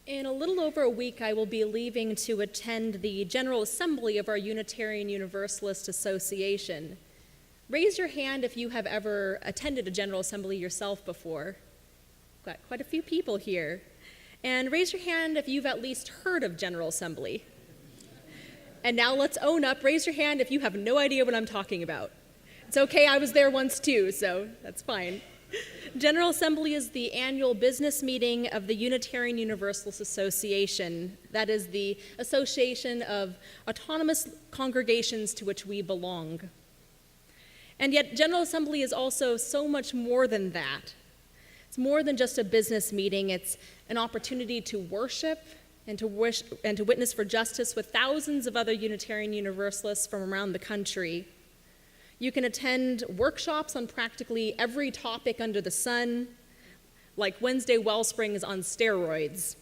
In a little over a week, I will be leaving to attend the General Assembly of our Unitarian Universalist Association. Raise your hand if you have ever attended a General Assembly yourself before. Got quite a few people here. And raise your hand if you've at least heard of General Assembly. And now let's own up. Raise your hand if you have no idea what I'm talking about. It's okay, I was there once too, so that's fine. General Assembly is the annual business meeting of the Unitarian Universalist Association. That is the association of autonomous congregations to which we belong. And yet, General Assembly is also so much more than that. It's more than just a business meeting. It's an opportunity to worship and to witness for justice with thousands of other Unitarian Universalists from around the country. You can attend workshops on practically every topic under the sun, like Wednesday Wellsprings on steroids.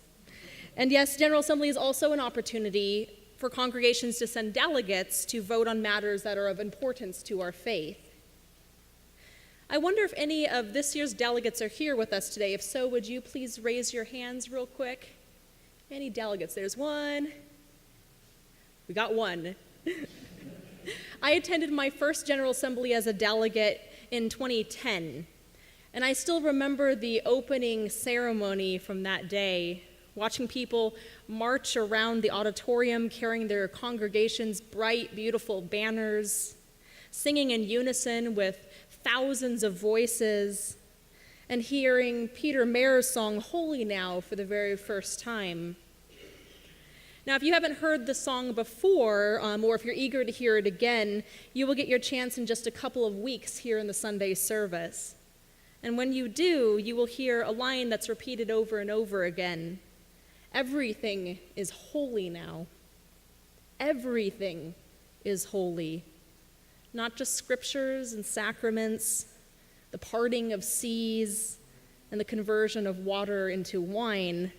And yes, General Assembly is also an opportunity for congregations to send delegates to vote on matters that are of importance to our faith. I wonder if any of this year's delegates are here with us today. If so, would you please raise your hands real quick? Any delegates? There's one. We got one. I attended my first General Assembly as a delegate in 2010, and I still remember the opening ceremony from that day, watching people march around the auditorium carrying their congregation's bright, beautiful banners, singing in unison with thousands of voices, and hearing Peter Mayer's song, Holy Now, for the very first time. Now, if you haven't heard the song before, or if you're eager to hear it again, you will get your chance in just a couple of weeks here in the Sunday service. And when you do, you will hear a line that's repeated over and over again. Everything is holy now. Everything is holy. Not just scriptures and sacraments, the parting of seas, and the conversion of water into wine.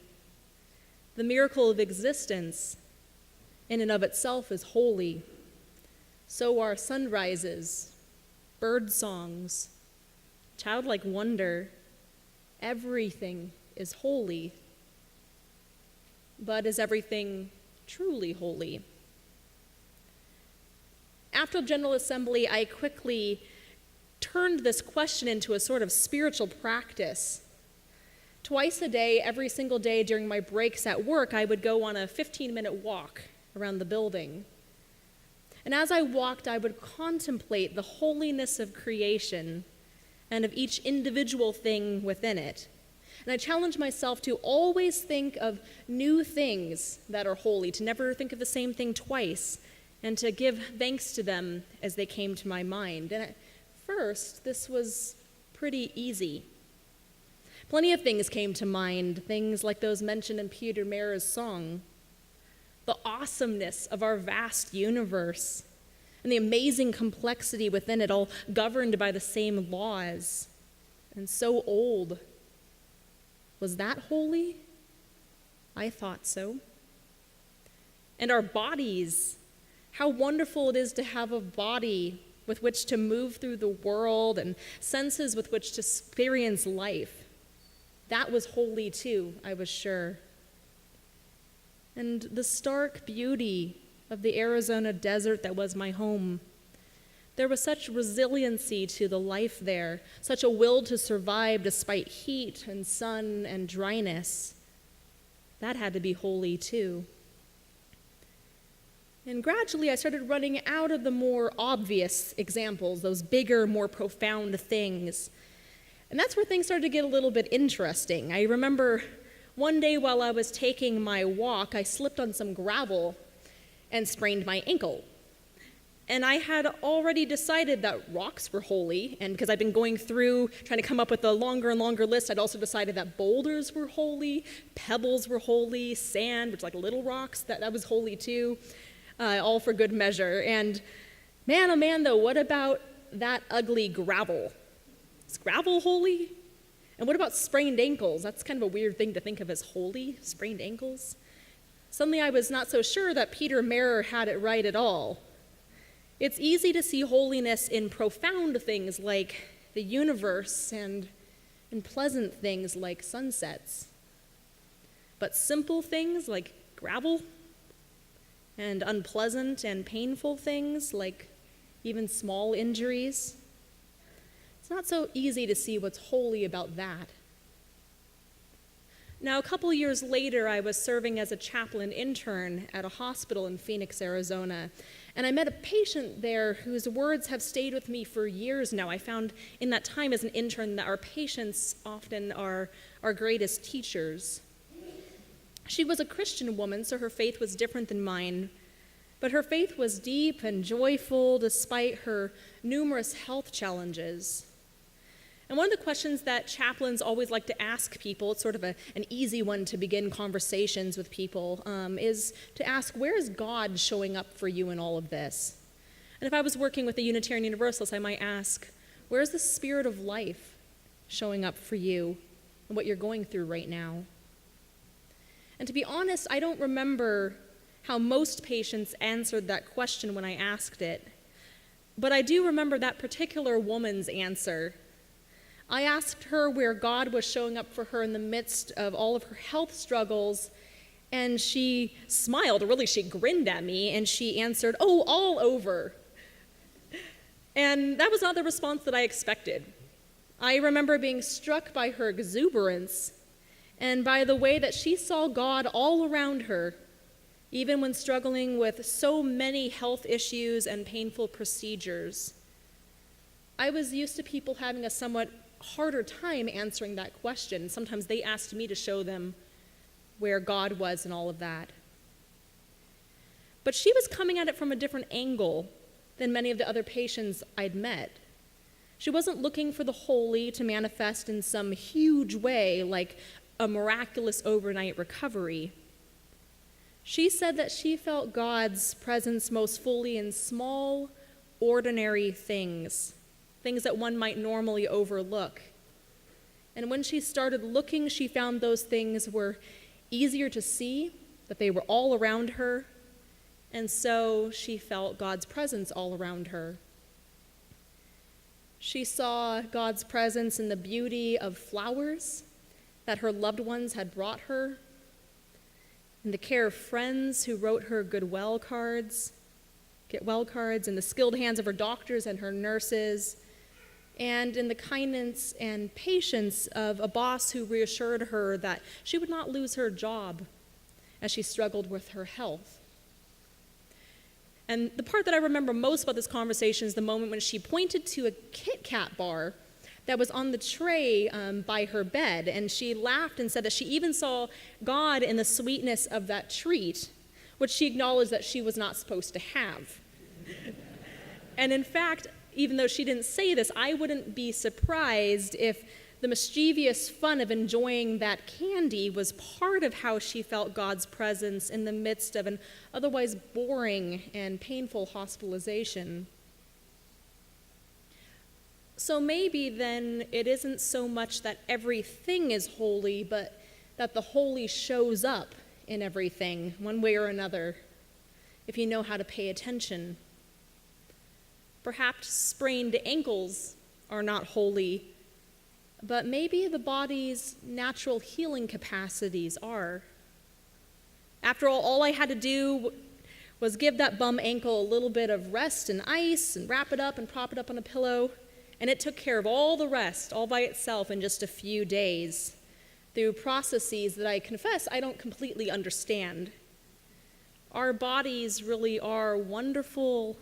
The miracle of existence in and of itself is holy. So are sunrises, bird songs, childlike wonder. Everything is holy. But is everything truly holy? After General Assembly, I quickly turned this question into a sort of spiritual practice. Twice a day, every single day during my breaks at work, I would go on a 15-minute walk around the building. And as I walked, I would contemplate the holiness of creation and of each individual thing within it. And I challenged myself to always think of new things that are holy, to never think of the same thing twice, and to give thanks to them as they came to my mind. And at first, this was pretty easy. Plenty of things came to mind, things like those mentioned in Peter Mayer's song. The awesomeness of our vast universe and the amazing complexity within it, all governed by the same laws and so old. Was that holy? I thought so. And our bodies, how wonderful it is to have a body with which to move through the world and senses with which to experience life. That was holy too, I was sure. And the stark beauty of the Arizona desert that was my home. There was such resiliency to the life there, such a will to survive despite heat and sun and dryness. That had to be holy too. And gradually I started running out of the more obvious examples, those bigger, more profound things. And that's where things started to get a little bit interesting. I remember one day while I was taking my walk, I slipped on some gravel and sprained my ankle. And I had already decided that rocks were holy, and because I'd been going through trying to come up with a longer and longer list, I'd also decided that boulders were holy, pebbles were holy, sand, which is like little rocks, that was holy too, all for good measure. And man, oh man though, what about that ugly gravel? Is gravel holy? And what about sprained ankles? That's kind of a weird thing to think of as holy, sprained ankles. Suddenly I was not so sure that Peter Mayer had it right at all. It's easy to see holiness in profound things like the universe and pleasant things like sunsets. But simple things like gravel, and unpleasant and painful things like even small injuries, it's not so easy to see what's holy about that. Now, a couple years later, I was serving as a chaplain intern at a hospital in Phoenix, Arizona, and I met a patient there whose words have stayed with me for years now. I found in that time as an intern that our patients often are our greatest teachers. She was a Christian woman, so her faith was different than mine, but her faith was deep and joyful despite her numerous health challenges. And one of the questions that chaplains always like to ask people, it's sort of an easy one to begin conversations with people, is to ask, where is God showing up for you in all of this? And if I was working with a Unitarian Universalist, I might ask, where is the Spirit of life showing up for you and what you're going through right now? And to be honest, I don't remember how most patients answered that question when I asked it, but I do remember that particular woman's answer. I asked her where God was showing up for her in the midst of all of her health struggles, and she smiled, or really she grinned at me, and she answered, "Oh, all over." And that was not the response that I expected. I remember being struck by her exuberance and by the way that she saw God all around her, even when struggling with so many health issues and painful procedures. I was used to people having a somewhat harder time answering that question. Sometimes they asked me to show them where God was in all of that. But she was coming at it from a different angle than many of the other patients I'd met. She wasn't looking for the holy to manifest in some huge way like a miraculous overnight recovery. She said that she felt God's presence most fully in small, ordinary things that one might normally overlook. And when she started looking, she found those things were easier to see, that they were all around her, and so she felt God's presence all around her. She saw God's presence in the beauty of flowers that her loved ones had brought her, in the care of friends who wrote her get well cards, in the skilled hands of her doctors and her nurses, and in the kindness and patience of a boss who reassured her that she would not lose her job as she struggled with her health. And the part that I remember most about this conversation is the moment when she pointed to a Kit Kat bar that was on the tray by her bed, and she laughed and said that she even saw God in the sweetness of that treat, which she acknowledged that she was not supposed to have. And in fact, even though she didn't say this, I wouldn't be surprised if the mischievous fun of enjoying that candy was part of how she felt God's presence in the midst of an otherwise boring and painful hospitalization. So maybe then it isn't so much that everything is holy, but that the holy shows up in everything, one way or another, if you know how to pay attention. Perhaps sprained ankles are not holy, but maybe the body's natural healing capacities are. After all I had to do was give that bum ankle a little bit of rest and ice and wrap it up and prop it up on a pillow, and it took care of all the rest, all by itself in just a few days, through processes that I confess I don't completely understand. Our bodies really are wonderful,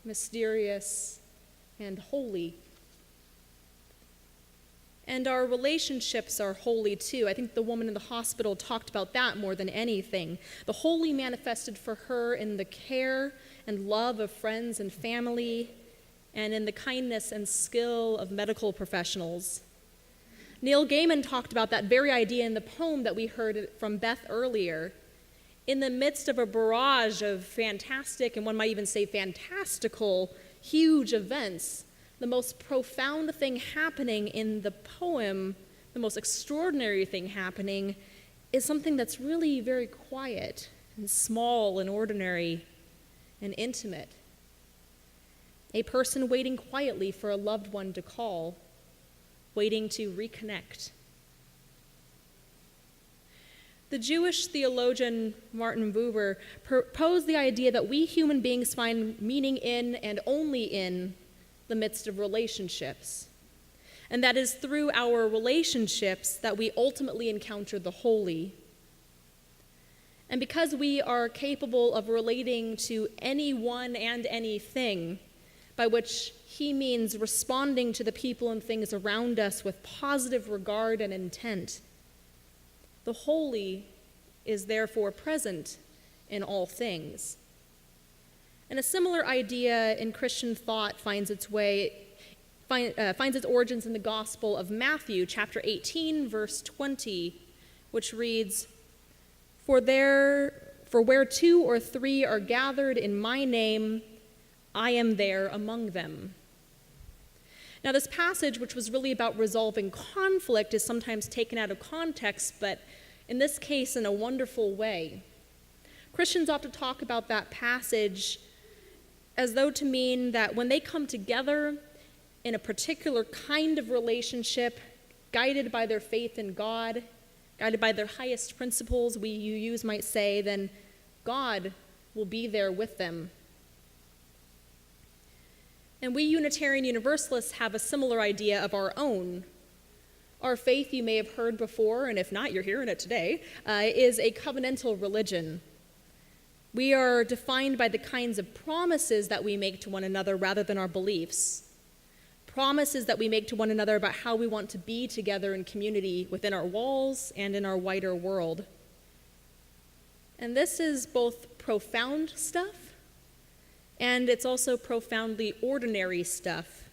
mysterious, and holy. And our relationships are holy too. I think the woman in the hospital talked about that more than anything. The holy manifested for her in the care and love of friends and family, and in the kindness and skill of medical professionals. Neil Gaiman talked about that very idea in the poem that we heard from Beth earlier. In the midst of a barrage of fantastic, and one might even say fantastical, huge events, the most profound thing happening in the poem, the most extraordinary thing happening, is something that's really very quiet and small and ordinary and intimate. A person waiting quietly for a loved one to call, waiting to reconnect. The Jewish theologian Martin Buber proposed the idea that we human beings find meaning in and only in the midst of relationships. And that is through our relationships that we ultimately encounter the holy. And because we are capable of relating to anyone and anything, by which he means responding to the people and things around us with positive regard and intent, the holy is therefore present in all things. And a similar idea in Christian thought finds its origins in the Gospel of Matthew, chapter 18, verse 20, which reads, For where 2 or 3 are gathered in my name, I am there among them. Now, this passage, which was really about resolving conflict, is sometimes taken out of context, but in this case, in a wonderful way. Christians often talk about that passage as though to mean that when they come together in a particular kind of relationship, guided by their faith in God, guided by their highest principles, you might say, then God will be there with them. And we Unitarian Universalists have a similar idea of our own. Our faith, you may have heard before, and if not, you're hearing it today, is a covenantal religion. We are defined by the kinds of promises that we make to one another rather than our beliefs. Promises that we make to one another about how we want to be together in community within our walls and in our wider world. And this is both profound stuff, and it's also profoundly ordinary stuff,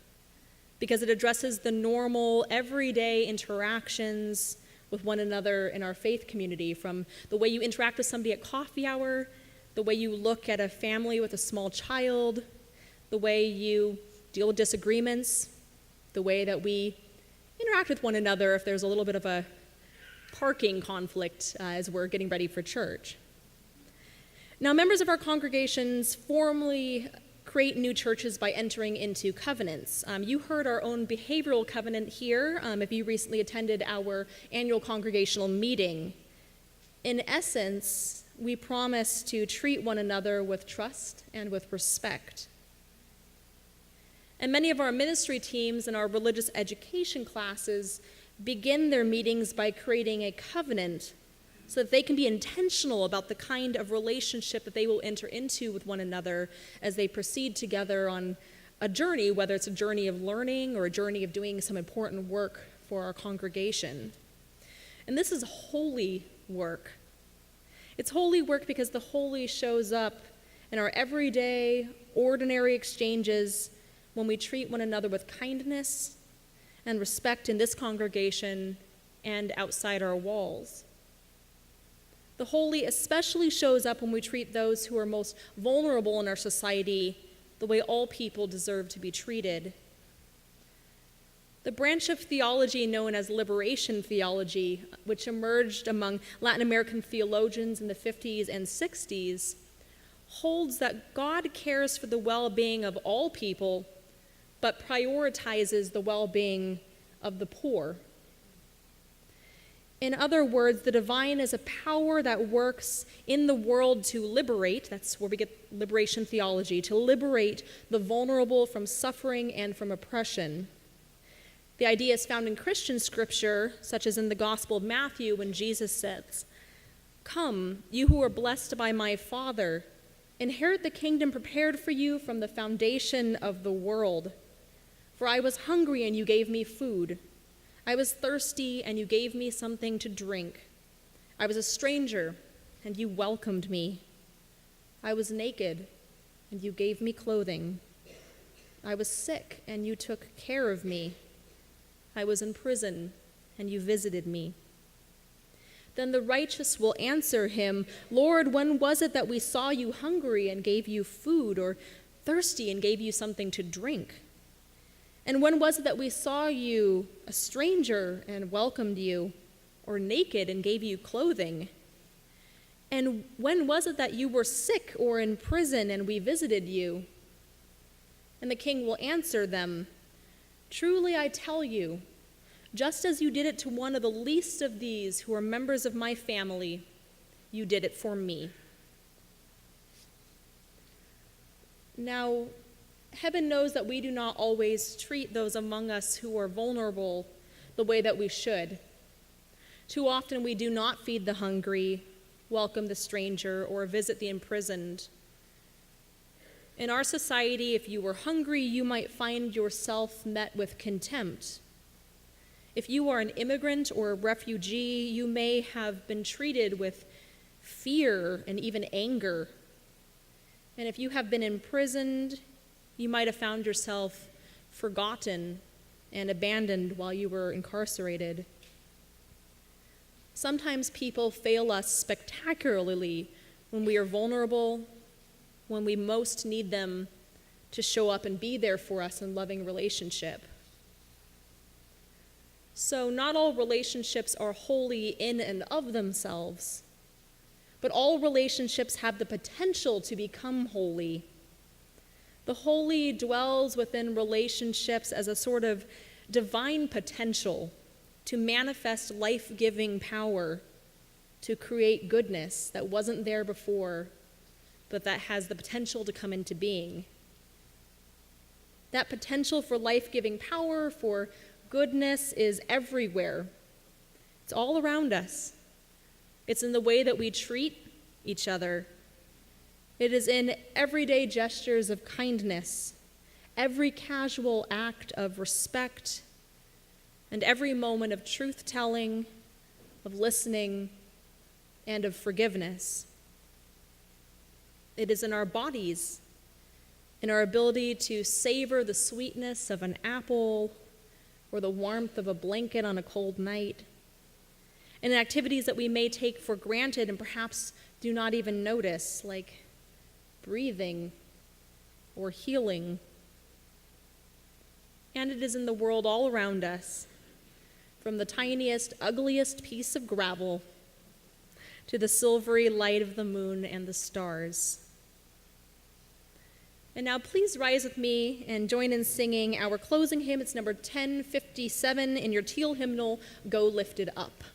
because it addresses the normal, everyday interactions with one another in our faith community, from the way you interact with somebody at coffee hour, the way you look at a family with a small child, the way you deal with disagreements, the way that we interact with one another if there's a little bit of a parking conflict as we're getting ready for church. Now, members of our congregations formally create new churches by entering into covenants. You heard our own behavioral covenant here if you recently attended our annual congregational meeting. In essence, we promise to treat one another with trust and with respect. And many of our ministry teams and our religious education classes begin their meetings by creating a covenant so that they can be intentional about the kind of relationship that they will enter into with one another as they proceed together on a journey, whether it's a journey of learning or a journey of doing some important work for our congregation. And this is holy work. It's holy work because the holy shows up in our everyday, ordinary exchanges when we treat one another with kindness and respect in this congregation and outside our walls. The holy especially shows up when we treat those who are most vulnerable in our society the way all people deserve to be treated. The branch of theology known as liberation theology, which emerged among Latin American theologians in the 50s and 60s, holds that God cares for the well-being of all people, but prioritizes the well-being of the poor. In other words, the divine is a power that works in the world to liberate, that's where we get liberation theology, to liberate the vulnerable from suffering and from oppression. The idea is found in Christian scripture, such as in the Gospel of Matthew, when Jesus says, "Come, you who are blessed by my Father, inherit the kingdom prepared for you from the foundation of the world. For I was hungry and you gave me food. I was thirsty, and you gave me something to drink. I was a stranger, and you welcomed me. I was naked, and you gave me clothing. I was sick, and you took care of me. I was in prison, and you visited me." Then the righteous will answer him, "Lord, when was it that we saw you hungry and gave you food, or thirsty and gave you something to drink? And when was it that we saw you a stranger and welcomed you, or naked and gave you clothing? And when was it that you were sick or in prison and we visited you?" And the king will answer them, "Truly I tell you, Just as you did it to one of the least of these who are members of my family, you did it for me. Now, heaven knows that we do not always treat those among us who are vulnerable the way that we should. Too often we do not feed the hungry, welcome the stranger, or visit the imprisoned. In our society, if you were hungry, you might find yourself met with contempt. If you are an immigrant or a refugee, you may have been treated with fear and even anger. And if you have been imprisoned, you might have found yourself forgotten and abandoned while you were incarcerated. Sometimes people fail us spectacularly when we are vulnerable, when we most need them to show up and be there for us in loving relationship. So not all relationships are holy in and of themselves, but all relationships have the potential to become holy. The holy dwells within relationships as a sort of divine potential to manifest life-giving power, to create goodness that wasn't there before, but that has the potential to come into being. That potential for life-giving power, for goodness, is everywhere. It's all around us. It's in the way that we treat each other. It is in everyday gestures of kindness, every casual act of respect, and every moment of truth-telling, of listening, and of forgiveness. It is in our bodies, in our ability to savor the sweetness of an apple or the warmth of a blanket on a cold night, and in activities that we may take for granted and perhaps do not even notice, like breathing or healing. And it is in the world all around us, from the tiniest, ugliest piece of gravel to the silvery light of the moon and the stars. And now please rise with me and join in singing our closing hymn. It's number 1057 in your teal hymnal, Go Lifted Up.